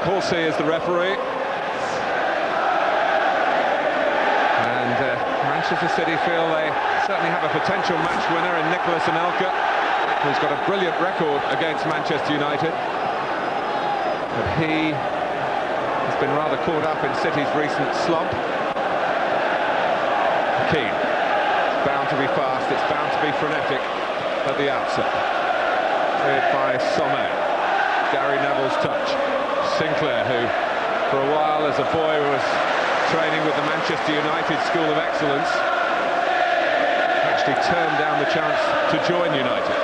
Paul C is the referee. And Manchester City feel they certainly have a potential match winner in Nicholas Anelka, who's got a brilliant record against Manchester United. But he has been rather caught up in City's recent slump. Keane. It's bound to be fast, it's bound to be frenetic at the outset. Cleared by Sommet. Gary Neville's touch. Sinclair, who for a while as a boy was training with the Manchester United School of Excellence, actually turned down the chance to join United.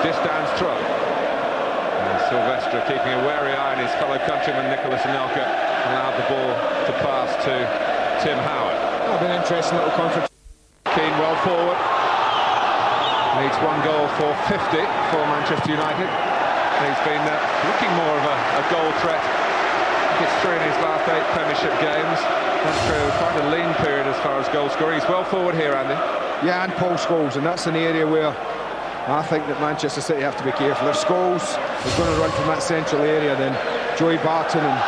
Distance throw. And Silvestre, keeping a wary eye on his fellow countryman Nicholas Anelka, allowed the ball to pass to Tim Howard. That'll be an interesting little conference. Keane well forward. Needs one goal for 50 for Manchester United. He's been looking more of a goal threat. It's 3 in his last 8 Premiership games. That's through quite a lean period as far as goal scoring. He's well forward here, Andy. Yeah, and Paul Scholes, and that's an area where I think that Manchester City have to be careful. If Scholes is going to run from that central area, then Joey Barton and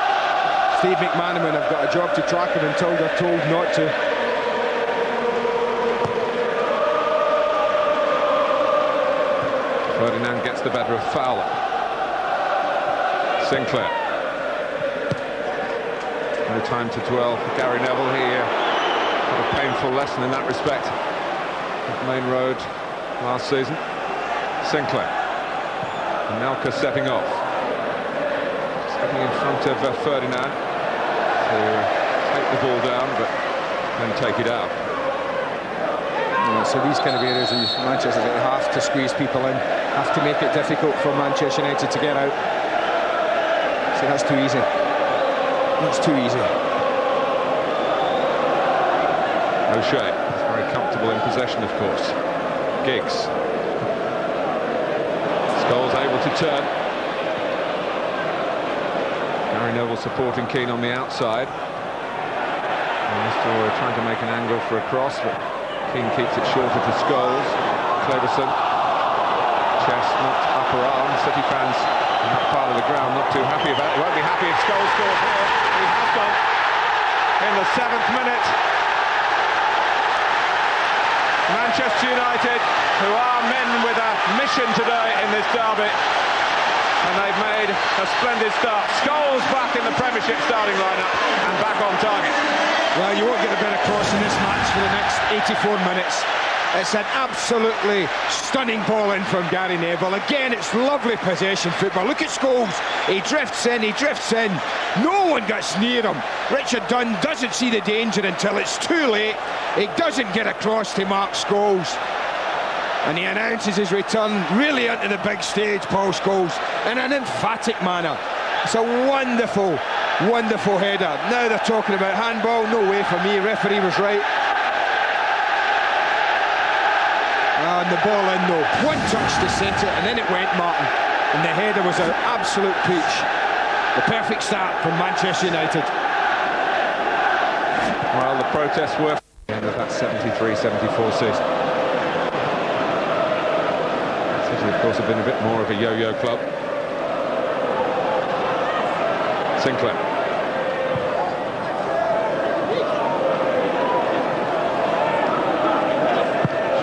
Steve McManaman have got a job to track him until they're told not to. Ferdinand gets the better of Fowler. Sinclair. No time to dwell for Gary Neville. He had a painful lesson in that respect at Main Road last season. Sinclair. Anelka setting off. Stepping in front of Ferdinand to take the ball down, but then take it out. Yeah, so these kind of areas where Manchester City have to squeeze people in, have to make it difficult for Manchester United to get out. So that's too easy. That's too easy. O'Shea is very comfortable in possession, of course. Giggs. Scholes able to turn. Gary Neville supporting Keane on the outside. Still trying to make an angle for a cross, but Keane keeps it shorter to Scholes. Cleverson. Chestnut, upper arm. City fans in that part of the ground not too happy about it. They won't be happy if Scholes scores here. He has gone in the 7th minute. Manchester United, who are men with a mission today in this derby, and they've made a splendid start. Scholes back in the Premiership starting lineup and back on target. Well, you won't get a better cross in this match for the next 84 minutes. It's an absolutely stunning ball in from Gary Neville. Again, it's lovely possession football. Look at Scholes. He drifts in, he drifts in. No one gets near him. Richard Dunn doesn't see the danger until it's too late. He doesn't get across to Mark Scholes. And he announces his return really onto the big stage, Paul Scholes, in an emphatic manner. It's a wonderful, wonderful header. Now they're talking about handball. No way for me. Referee was right. And the ball in though. One touch to centre, and then it went, Martin. And the header was an absolute peach. The perfect start from Manchester United. Well, the protests were end of that 73-74 season. City, of course, have been a bit more of a yo-yo club. Sinclair.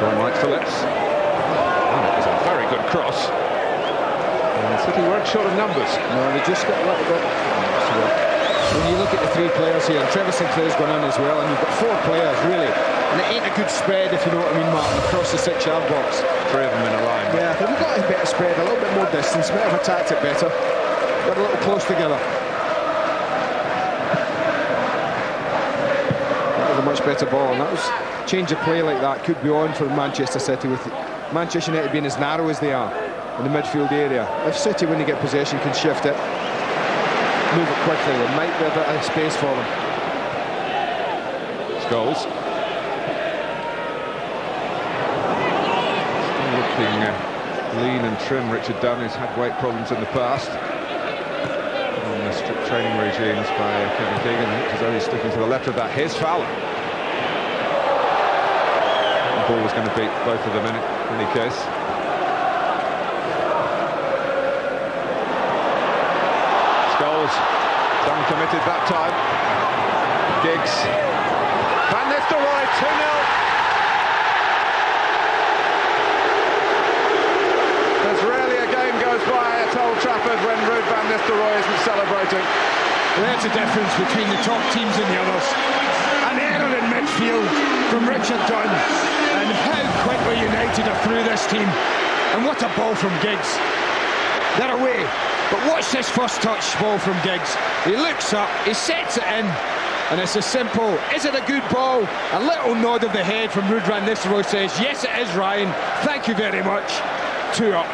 Sean Wright Phillips. Oh, it was a very good cross. And City weren't short of numbers. No, they just got a little bit. When you look at the 3 players here, and Trevor Sinclair's gone in as well, and you've got 4 players, really. And it ain't a good spread, if you know what I mean, Martin, across the 6-yard box. 3 of them in a line. Yeah, but we've got a better spread, a little bit more distance, might have attacked it better. Got a little close together. A much better ball, and that was change of play like that could be on for Manchester City, with Manchester United being as narrow as they are in the midfield area. If City, when they get possession, can shift it, move it quickly, there might be a bit of space for them. Scholes. Still looking lean and trim, Richard Dunn, who's had weight problems in the past. On the strict training regimes by Kevin Keegan, which is only sticking to the left of that. Here's Fowler. The ball was going to beat both of them in any case. goals. It's uncommitted that time. Giggs. Van Nistelrooy, 2-0. There's rarely a game goes by at Old Trafford when Ruud van Nistelrooy isn't celebrating. There's a difference between the top teams and the others. An error in midfield from Richard Dunn, and how quickly United are through this team. And what a ball from Giggs. They're away, but watch this first touch ball from Giggs. He looks up, he sets it in, and it's as simple. Is it a good ball? A little nod of the head from Ruud van Nistelrooy says, yes it is, Ryan, thank you very much. 2 up.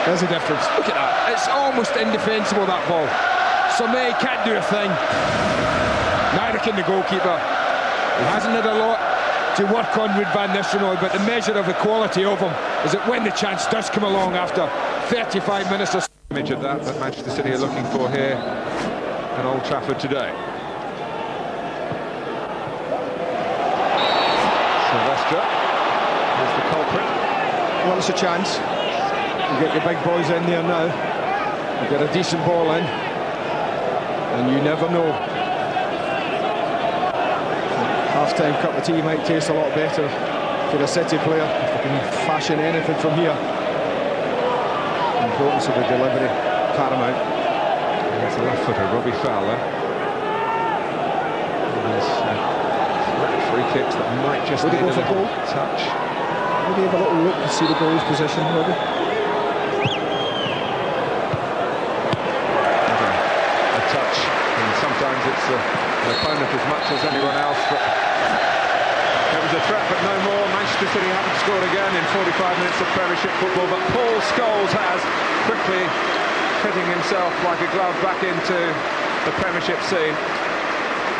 There's a difference. Look at that. It's almost indefensible, that ball. Somé can't do a thing. Neither can the goalkeeper. He hasn't had a lot to work on with Van Nistelrooy, but the measure of the quality of him is that when the chance does come along after 35 minutes or so. Image of that Manchester City are looking for here at Old Trafford today. Sylvester is the culprit. Well, it's a chance. You get your big boys in there now. You get a decent ball in, and you never know. Half-time cup of tea might taste a lot better for a City player if they can fashion anything from here. The importance of the delivery, paramount. It's a left footer, Robbie Fowler. There's free kicks that might just need a little touch. Maybe have a little look to see the goal's position, Robbie. A touch, and sometimes it's the opponent as much as anyone else. But it was a threat, but no more. Manchester City haven't scored again in 45 minutes of Premiership football, but Paul Scholes has, quickly fitting himself like a glove back into the Premiership scene.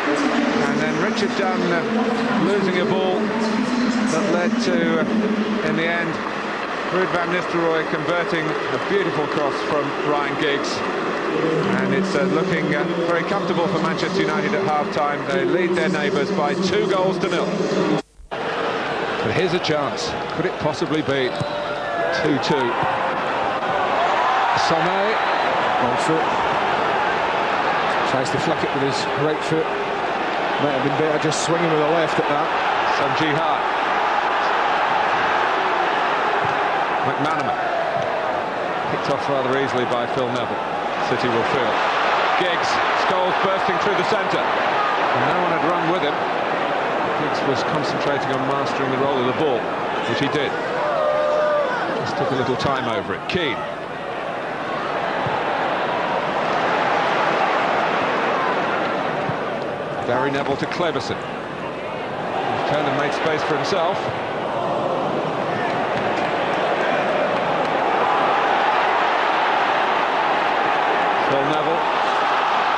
And then Richard Dunn losing a ball that led to, in the end, Ruud van Nistelrooy converting a beautiful cross from Ryan Giggs. And it's looking very comfortable for Manchester United at half-time. They lead their neighbours by 2 goals to 0. But here's a chance. Could it possibly be 2-2? Somé. Wrong foot. Tries to flick it with his right foot. Might have been better just swinging with the left at that. Sanji Hart. McManaman. Picked off rather easily by Phil Neville. City will feel. Giggs. Scholes bursting through the centre. And no one had run with him. Giggs was concentrating on mastering the role of the ball, which he did. Just took a little time over it. Keane. Gary Neville to Cleverson. He's turned and made space for himself. Phil Neville.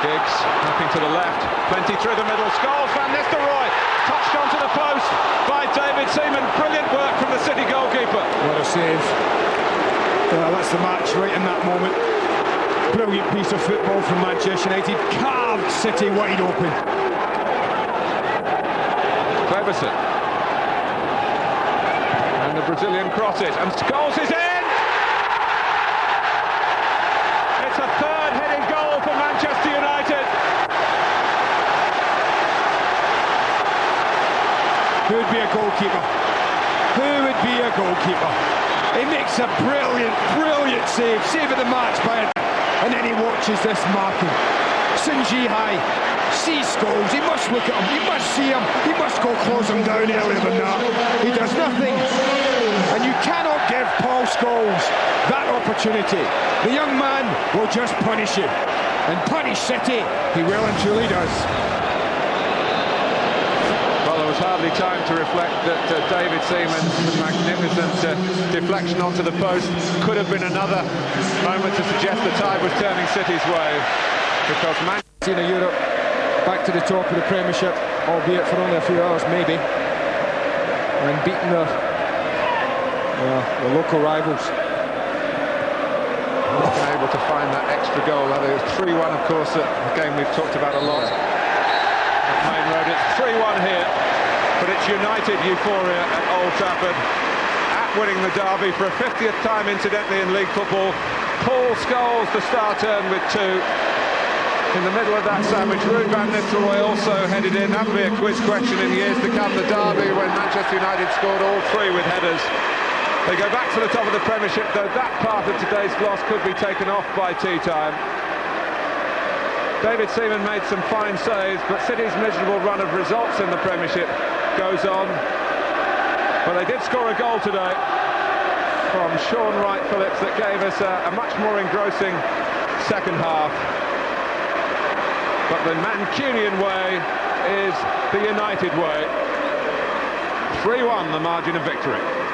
Giggs tapping to the left. Plenty through the middle. Scholes, Van Nistelrooy. Touched onto the post by David Seaman. Brilliant work from the City goalkeeper. What a save. That's the match right in that moment. Brilliant piece of football from Manchester United. Carved City wide open. Cleverson. And the Brazilian crosses, and Scholes is in! It's a third headed goal for Manchester United. Who would be a goalkeeper? Who would be a goalkeeper? He makes a brilliant save of the match by it, and then he watches this marking. Sun Ji-hai sees Scholes, he must look at him, he must see him, he must go close him down earlier than that. He does nothing, and you cannot give Paul Scholes that opportunity. The young man will just punish you, and punish City he well and truly does. Well, there was hardly time to reflect that David Seaman's magnificent deflection onto the post could have been another moment to suggest the tide was turning City's way, because Manchester Europe back to the top of the Premiership, albeit for only a few hours maybe, and beating the local rivals. Not been able to find that extra goal. It was 3-1, of course, a game we've talked about a lot at Main Road. It's 3-1 here, but it's United euphoria at Old Trafford, at winning the derby for a 50th time incidentally in league football. Paul Scholes, the star turn with 2. In the middle of that sandwich, Ruud van Nistelrooy also headed in. That'll be a quiz question in years to come. The derby when Manchester United scored all 3 with headers. They go back to the top of the Premiership, though that part of today's gloss could be taken off by tea time. David Seaman made some fine saves, but City's miserable run of results in the Premiership goes on. But they did score a goal today from Sean Wright-Phillips that gave us a much more engrossing second half. But the Mancunian way is the United way. 3-1 the margin of victory.